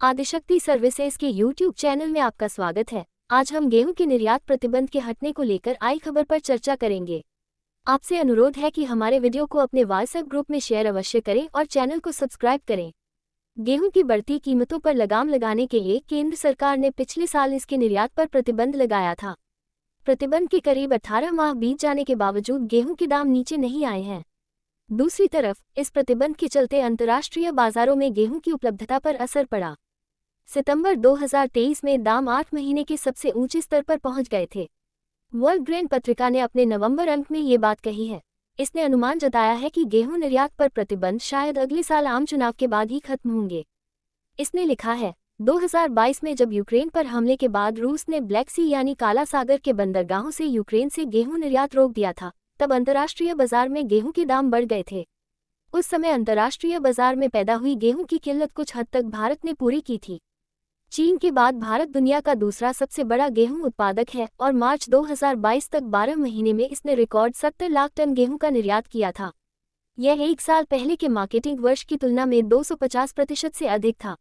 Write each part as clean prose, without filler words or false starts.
Adishakti services के YouTube channel में आपका स्वागत है। आज हम गेहूं के निर्यात प्रतिबंध के हटने को लेकर आई खबर पर चर्चा करेंगे। आपसे अनुरोध है कि हमारे वीडियो को अपने व्हाट्सएप ग्रुप में शेयर अवश्य करें और चैनल को सब्सक्राइब करें। गेहूं की बढ़ती कीमतों पर लगाम लगाने के लिए केंद्र सरकार ने पिछले साल इसके निर्यात पर प्रतिबंध लगाया था। प्रतिबंध के करीब 18 माह बीत जाने के बावजूद गेहूं के दाम नीचे नहीं आए हैं। दूसरी तरफ इस प्रतिबंध के चलते अंतर्राष्ट्रीय बाजारों में गेहूं की उपलब्धता पर असर पड़ा। सितंबर 2023 में दाम 8 महीने के सबसे ऊंचे स्तर पर पहुंच गए थे। वर्ल्ड ग्रेन पत्रिका ने अपने नवंबर अंक में ये बात कही है। इसने अनुमान जताया है कि गेहूं निर्यात पर प्रतिबंध शायद अगले साल आम चुनाव के बाद ही खत्म होंगे। इसने लिखा है, 2022 में जब यूक्रेन पर हमले के बाद रूस ने ब्लैक सी यानी काला सागर के बंदरगाहों से यूक्रेन से गेहूं निर्यात रोक दिया था, तब अंतर्राष्ट्रीय बाजार में गेहूं के दाम बढ़ गए थे। उस समय अंतर्राष्ट्रीय बाजार में पैदा हुई गेहूं की किल्लत कुछ हद तक भारत ने पूरी की थी। चीन के बाद भारत दुनिया का दूसरा सबसे बड़ा गेहूं उत्पादक है और मार्च 2022 तक 12 महीने में इसने रिकॉर्ड 70 लाख टन गेहूं का निर्यात किया था। यह एक साल पहले के मार्केटिंग वर्ष की तुलना में 250% से अधिक था।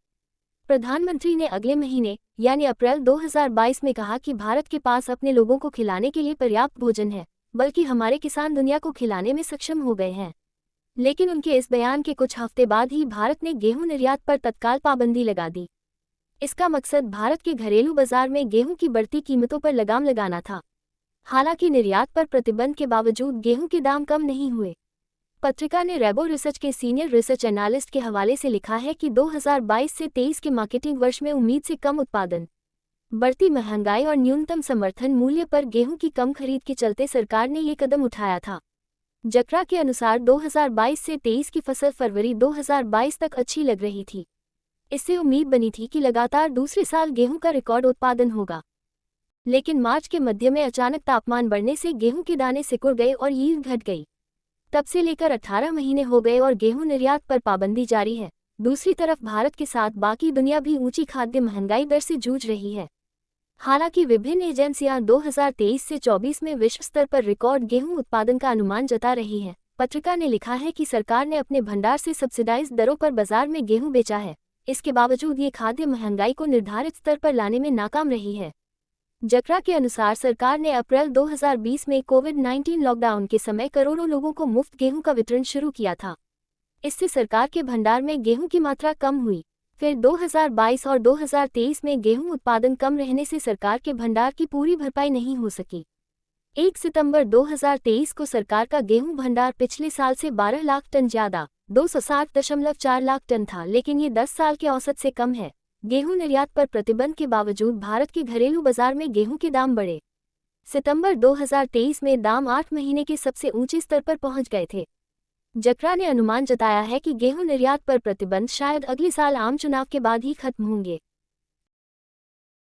प्रधानमंत्री ने अगले महीने यानी अप्रैल 2022 में कहा कि भारत के पास अपने लोगों को खिलाने के लिए पर्याप्त भोजन है, बल्कि हमारे किसान दुनिया को खिलाने में सक्षम हो गए हैं। लेकिन उनके इस बयान के कुछ हफ्ते बाद ही भारत ने गेहूं निर्यात पर तत्काल पाबंदी लगा दी। इसका मकसद भारत के घरेलू बाजार में गेहूं की बढ़ती कीमतों पर लगाम लगाना था। हालांकि निर्यात पर प्रतिबंध के बावजूद गेहूं के दाम कम नहीं हुए। पत्रिका ने रेबो रिसर्च के सीनियर रिसर्च एनालिस्ट के हवाले से लिखा है कि 2022 से 23 के मार्केटिंग वर्ष में उम्मीद से कम उत्पादन, बढ़ती महंगाई और न्यूनतम समर्थन मूल्य पर गेहूं की कम खरीद के चलते सरकार ने ये कदम उठाया था। जकरा के अनुसार 2022 से 23 की फसल फरवरी 2022 तक अच्छी लग रही थी। इससे उम्मीद बनी थी कि लगातार दूसरे साल गेहूं का रिकॉर्ड उत्पादन होगा। लेकिन मार्च के मध्य में अचानक तापमान बढ़ने से गेहूं के दाने सिकुड़ गए और यील्ड घट गई। तब से लेकर 18 महीने हो गए और गेहूं निर्यात पर पाबंदी जारी है। दूसरी तरफ भारत के साथ बाकी दुनिया भी ऊंची खाद्य महंगाई दर से जूझ रही है। हालांकि विभिन्न एजेंसियां 2023 से 24 में विश्व स्तर पर रिकॉर्ड गेहूं उत्पादन का अनुमान जता रही हैं। पत्रिका ने लिखा है कि सरकार ने अपने भंडार से सब्सिडाइज दरों पर बाजार में गेहूं बेचा है। इसके बावजूद ये खाद्य महंगाई को निर्धारित स्तर पर लाने में नाकाम रही है। जकरा के अनुसार सरकार ने अप्रैल 2020 में कोविड-19 लॉकडाउन के समय करोड़ों लोगों को मुफ्त गेहूं का वितरण शुरू किया था। इससे सरकार के भंडार में गेहूं की मात्रा कम हुई। फिर 2022 और 2023 में गेहूं उत्पादन कम रहने से सरकार के भंडार की पूरी भरपाई नहीं हो सकी। 1 सितंबर 2023 को सरकार का गेहूं भंडार पिछले साल से 12 लाख टन ज्यादा 260.4 लाख टन था, लेकिन ये 10 साल के औसत से कम है। गेहूं निर्यात पर प्रतिबंध के बावजूद भारत के घरेलू बाजार में गेहूं के दाम बढ़े। सितंबर 2023 में दाम 8 महीने के सबसे ऊंचे स्तर पर पहुंच गए थे। जकरा ने अनुमान जताया है कि गेहूं निर्यात पर प्रतिबंध शायद अगले साल आम चुनाव के बाद ही खत्म होंगे।